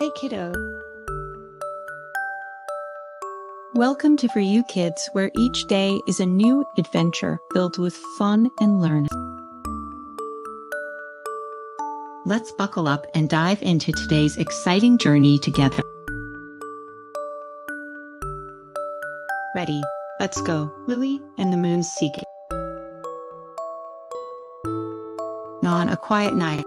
Hey kiddo. Welcome to For You Kids, where each day is a new adventure filled with fun and learning. Let's buckle up and dive into today's exciting journey together. Ready? Let's go. Lily and the Moon's Secret. On a quiet night,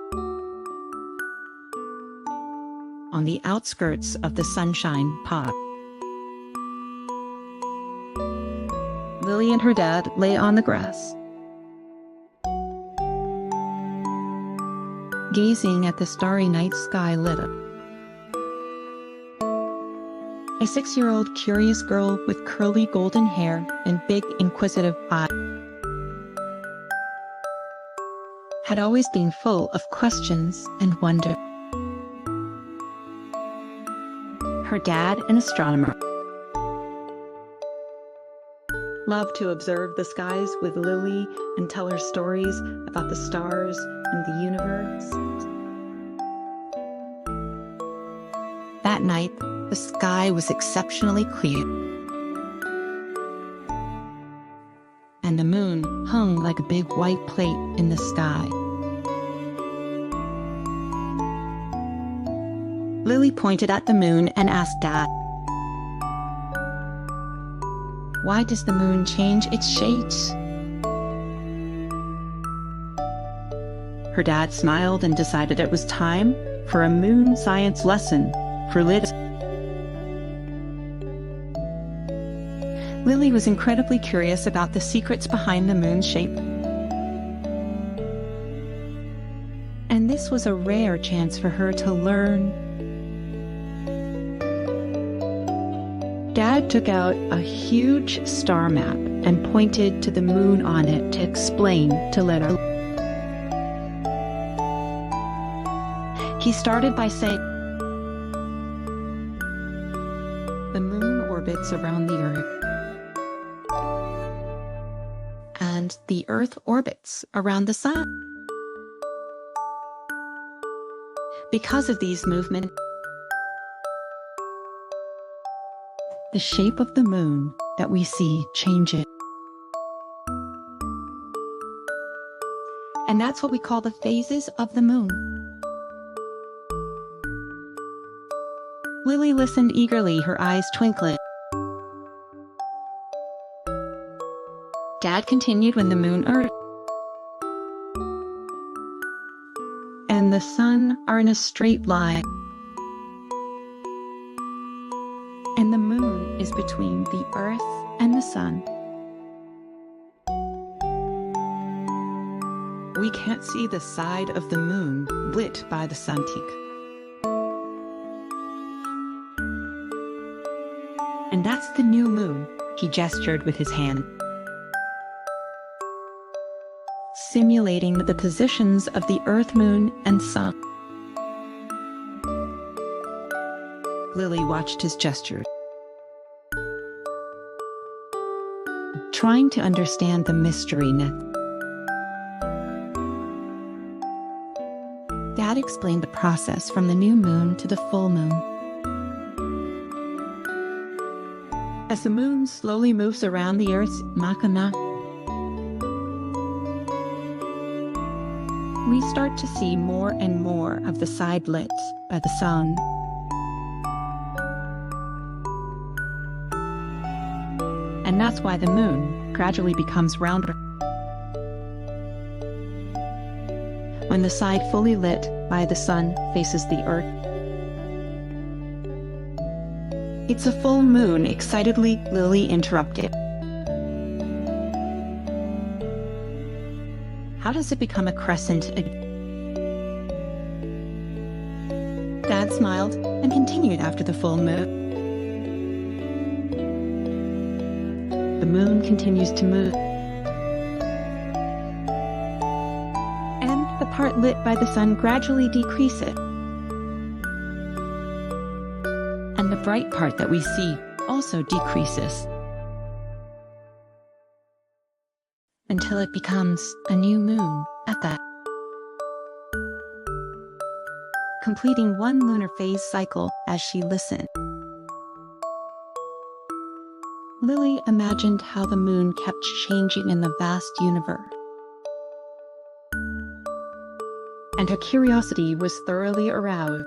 on the outskirts of the Sunshine Pod, Lily and her dad lay on the grass, gazing at the starry night sky lit up. A 6-year-old curious girl with curly golden hair and big inquisitive eyes had always been full of questions and wonder. Her dad, an astronomer, loved to observe the skies with Lily and tell her stories about the stars and the universe. That night, the sky was exceptionally clear, and the moon hung like a big white plate in the sky. Lily pointed at the moon and asked Dad, "Why does the moon change its shapes?" Her dad smiled and decided it was time for a moon science lesson for Lily. Lily was incredibly curious about the secrets behind the moon's shape. And this was a rare chance for her to learn. Dad took out a huge star map and pointed to the moon on it to explain to Lily. He started by saying, "The moon orbits around the Earth, and the Earth orbits around the sun. Because of these movements, the shape of the moon that we see changes. And that's what we call the phases of the moon." Lily listened eagerly, her eyes twinkling. Dad continued, "When the moon, Earth, and the sun are in a straight line, and the moon is between the Earth and the sun. We can't see the side of the moon lit by the sun tick. And that's the new moon," he gestured with his hand, simulating the positions of the Earth, moon, and sun. Lily watched his gesture, trying to understand the mystery. Dad explained the process from the new moon to the full moon. As the moon slowly moves around the Earth's machina, we start to see more and more of the side lit by the sun. And that's why the moon gradually becomes rounder. When the side fully lit by the sun faces the Earth, "It's a full moon," excitedly Lily interrupted. "How does it become a crescent again?" Dad smiled and continued, "After the full moon, the moon continues to move, and the part lit by the sun gradually decreases. And the bright part that we see also decreases, until it becomes a new moon at that." completing one lunar phase cycle as she listened. Lily imagined how the moon kept changing in the vast universe, and her curiosity was thoroughly aroused.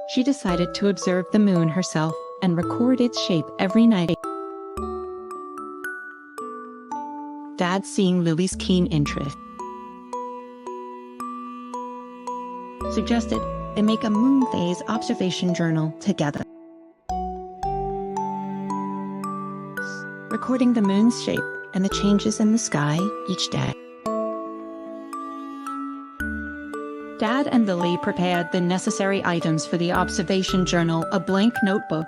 She decided to observe the moon herself and record its shape every night. Dad, seeing Lily's keen interest, suggested they make a moon phase observation journal together, recording the moon's shape and the changes in the sky each day. Dad and Lily prepared the necessary items for the observation journal: a blank notebook,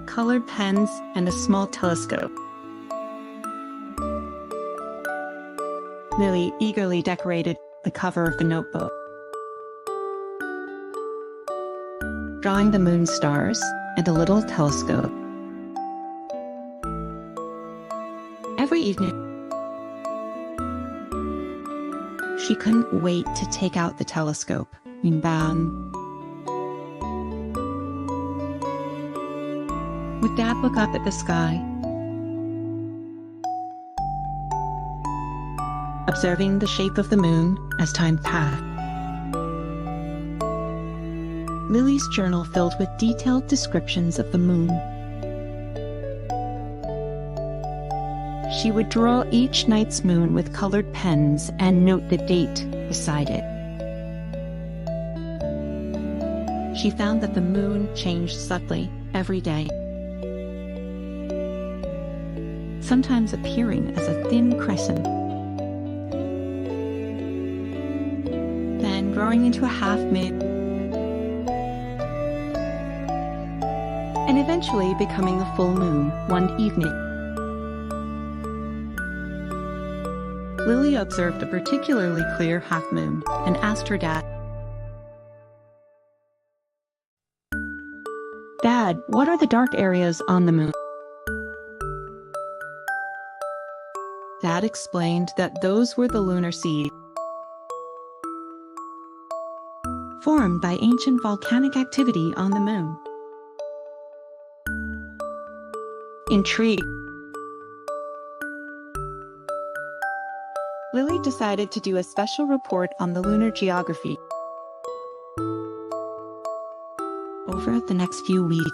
colored pens, and a small telescope. Lily eagerly decorated the cover of the notebook, drawing the moon stars and a little telescope. Every evening, she couldn't wait to take out the telescope. Would Dad look up at the sky, observing the shape of the moon as time passed? Lily's journal filled with detailed descriptions of the moon. She would draw each night's moon with colored pens and note the date beside it. She found that the moon changed subtly every day, sometimes appearing as a thin crescent, then growing into a half moon, and eventually becoming a full moon one evening. Lily observed a particularly clear half moon and asked her dad, "Dad, what are the dark areas on the moon?" Dad explained that those were the lunar seeds, formed by ancient volcanic activity on the moon. Intrigued, Lily decided to do a special report on the lunar geography. Over the next few weeks,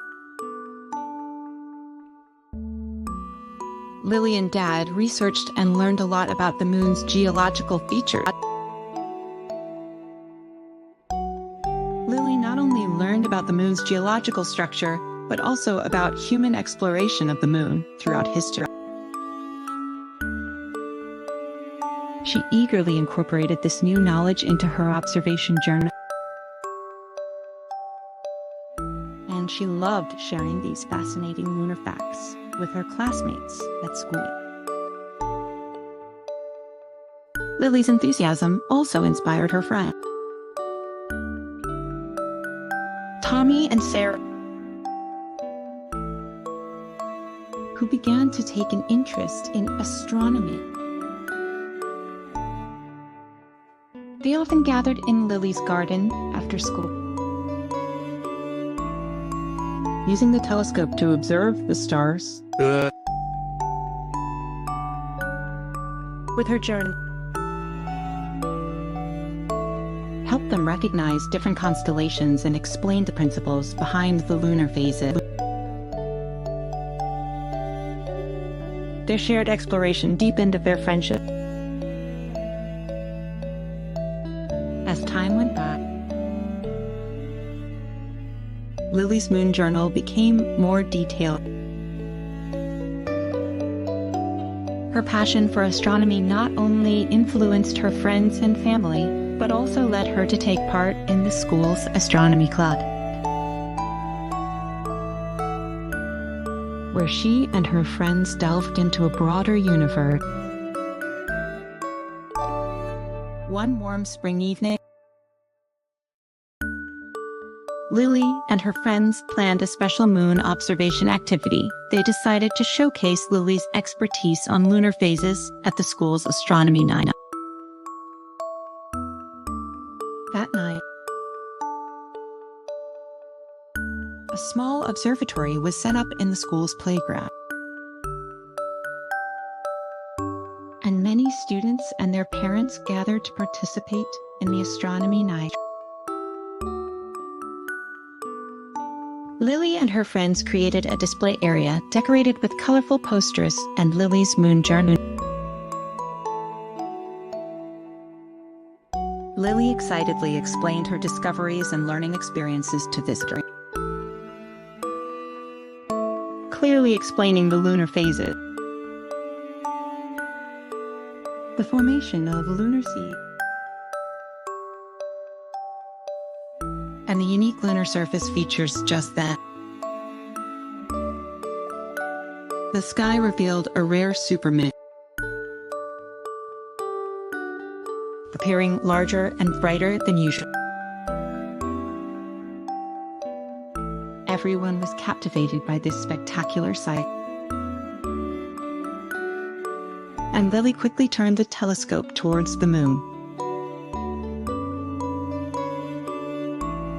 Lily and Dad researched and learned a lot about the moon's geological features. Lily not only learned about the moon's geological structure, but also about human exploration of the moon throughout history. She eagerly incorporated this new knowledge into her observation journal, and she loved sharing these fascinating lunar facts with her classmates at school. Lily's enthusiasm also inspired her friends, Tommy and Sarah, who began to take an interest in astronomy. They often gathered in Lily's garden after school, using the telescope to observe the stars. With her journal, helped them recognize different constellations and explain the principles behind the lunar phases. Their shared exploration deepened their friendship. As time went by, Lily's moon journal became more detailed. Her passion for astronomy not only influenced her friends and family, but also led her to take part in the school's astronomy club, where she and her friends delved into a broader universe. One warm spring evening, Lily and her friends planned a special moon observation activity. They decided to showcase Lily's expertise on lunar phases at the school's astronomy night. That night, a small observatory was set up in the school's playground. And many students and their parents gathered to participate in the astronomy night. Lily and her friends created a display area decorated with colorful posters and Lily's moon journal. Lily excitedly explained her discoveries and learning experiences to visitors, clearly explaining the lunar phases, the formation of a lunar sea, and the unique lunar surface features just that. The sky revealed a rare supermoon, appearing larger and brighter than usual. Everyone was captivated by this spectacular sight. And Lily quickly turned the telescope towards the moon,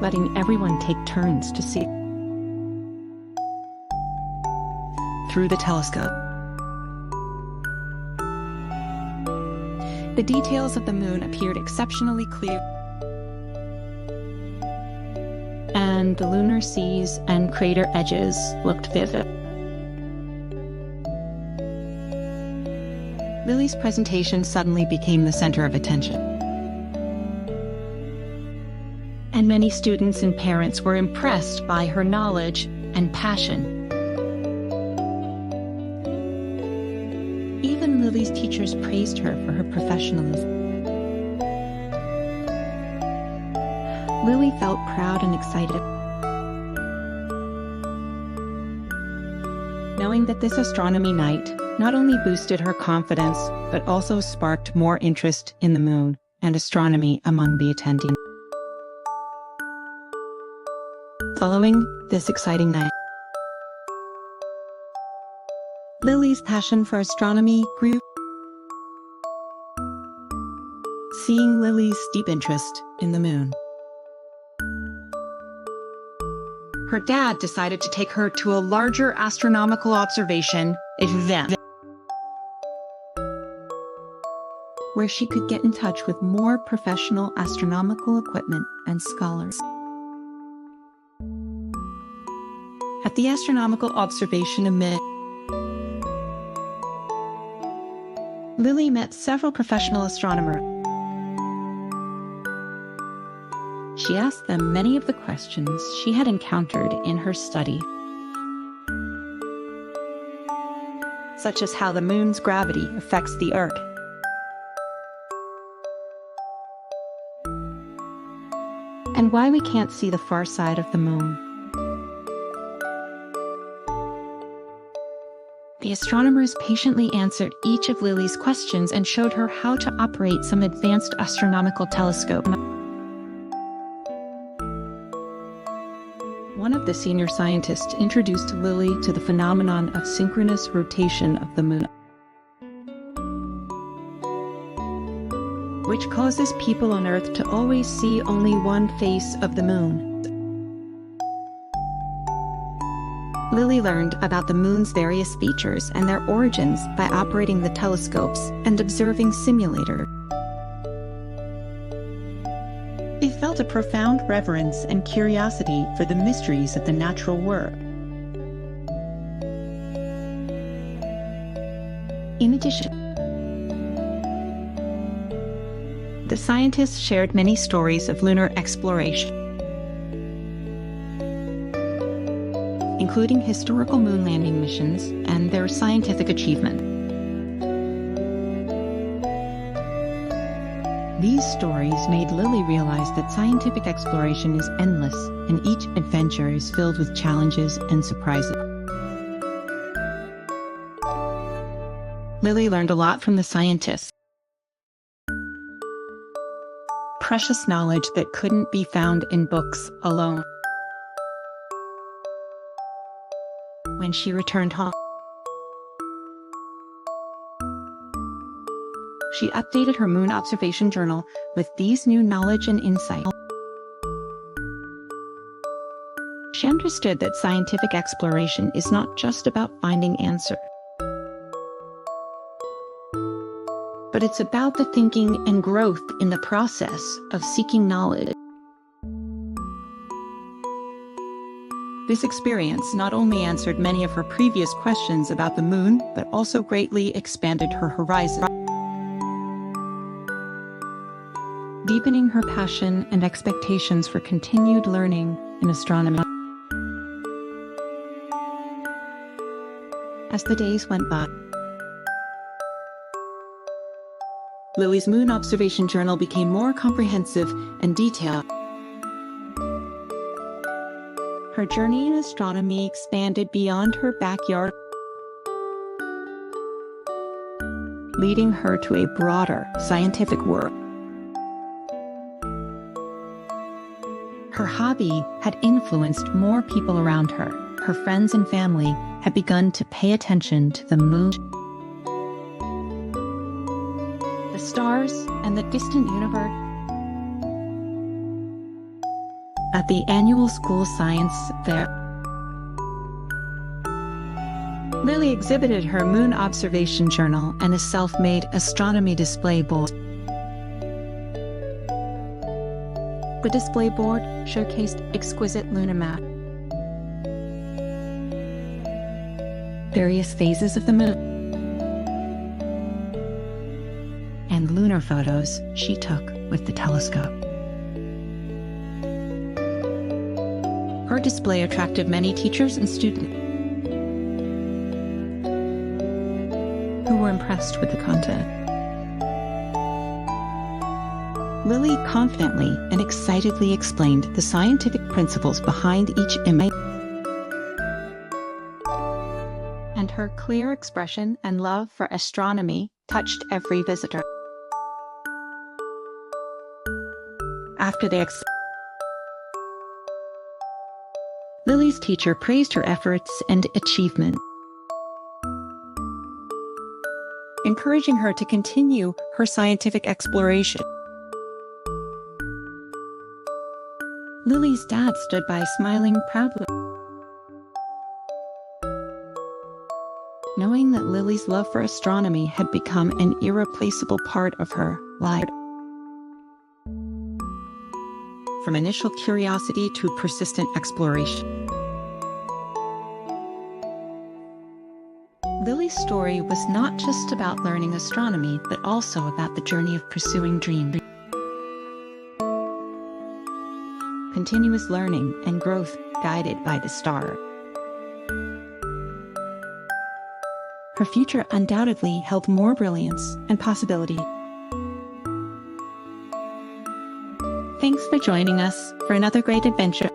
letting everyone take turns to see through the telescope. The details of the moon appeared exceptionally clear, and the lunar seas and crater edges looked vivid. Lily's presentation suddenly became the center of attention, and many students and parents were impressed by her knowledge and passion. Even Lily's teachers praised her for her professionalism. Lily felt proud and excited, knowing that this astronomy night not only boosted her confidence, but also sparked more interest in the moon and astronomy among the attendees. Following this exciting night, Lily's passion for astronomy grew. Seeing Lily's deep interest in the moon, her dad decided to take her to a larger astronomical observation event, where she could get in touch with more professional astronomical equipment and scholars. At the astronomical observation event, Lily met several professional astronomers. She asked them many of the questions she had encountered in her study, such as how the moon's gravity affects the Earth, and why we can't see the far side of the moon. The astronomers patiently answered each of Lily's questions and showed her how to operate some advanced astronomical telescope. One of the senior scientists introduced Lily to the phenomenon of synchronous rotation of the moon, which causes people on Earth to always see only one face of the moon. Lily learned about the moon's various features and their origins by operating the telescopes and observing simulators. She felt a profound reverence and curiosity for the mysteries of the natural world. In addition, the scientists shared many stories of lunar exploration, including historical moon landing missions and their scientific achievement. These stories made Lily realize that scientific exploration is endless, and each adventure is filled with challenges and surprises. Lily learned a lot from the scientists, precious knowledge that couldn't be found in books alone. when she returned home. She updated her moon observation journal with these new knowledge and insight. She understood that scientific exploration is not just about finding answers, but it's about the thinking and growth in the process of seeking knowledge. This experience not only answered many of her previous questions about the moon, but also greatly expanded her horizon, deepening her passion and expectations for continued learning in astronomy. As the days went by, Lily's moon observation journal became more comprehensive and detailed. Her journey in astronomy expanded beyond her backyard, leading her to a broader scientific world. Her hobby had influenced more people around her. Her friends and family had begun to pay attention to the moon, the stars, and the distant universe. At the annual school science fair, Lily exhibited her moon observation journal and a self-made astronomy display board. The display board showcased exquisite lunar maps, various phases of the moon, and lunar photos she took with the telescope. Her display attracted many teachers and students who were impressed with the content. Lily confidently and excitedly explained the scientific principles behind each image, and her clear expression and love for astronomy touched every visitor. After the Lily's teacher praised her efforts and achievement, encouraging her to continue her scientific exploration. Lily's dad stood by smiling proudly, knowing that Lily's love for astronomy had become an irreplaceable part of her life. From initial curiosity to persistent exploration, Lily's story was not just about learning astronomy, but also about the journey of pursuing dreams. Continuous learning and growth guided by the star. Her future undoubtedly held more brilliance and possibility. Thanks for joining us for another great adventure.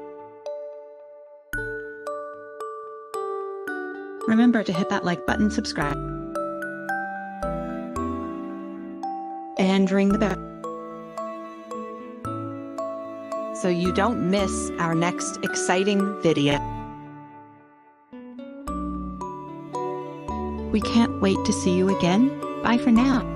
Remember to hit that like button, subscribe, and ring the bell so you don't miss our next exciting video. We can't wait to see you again. Bye for now.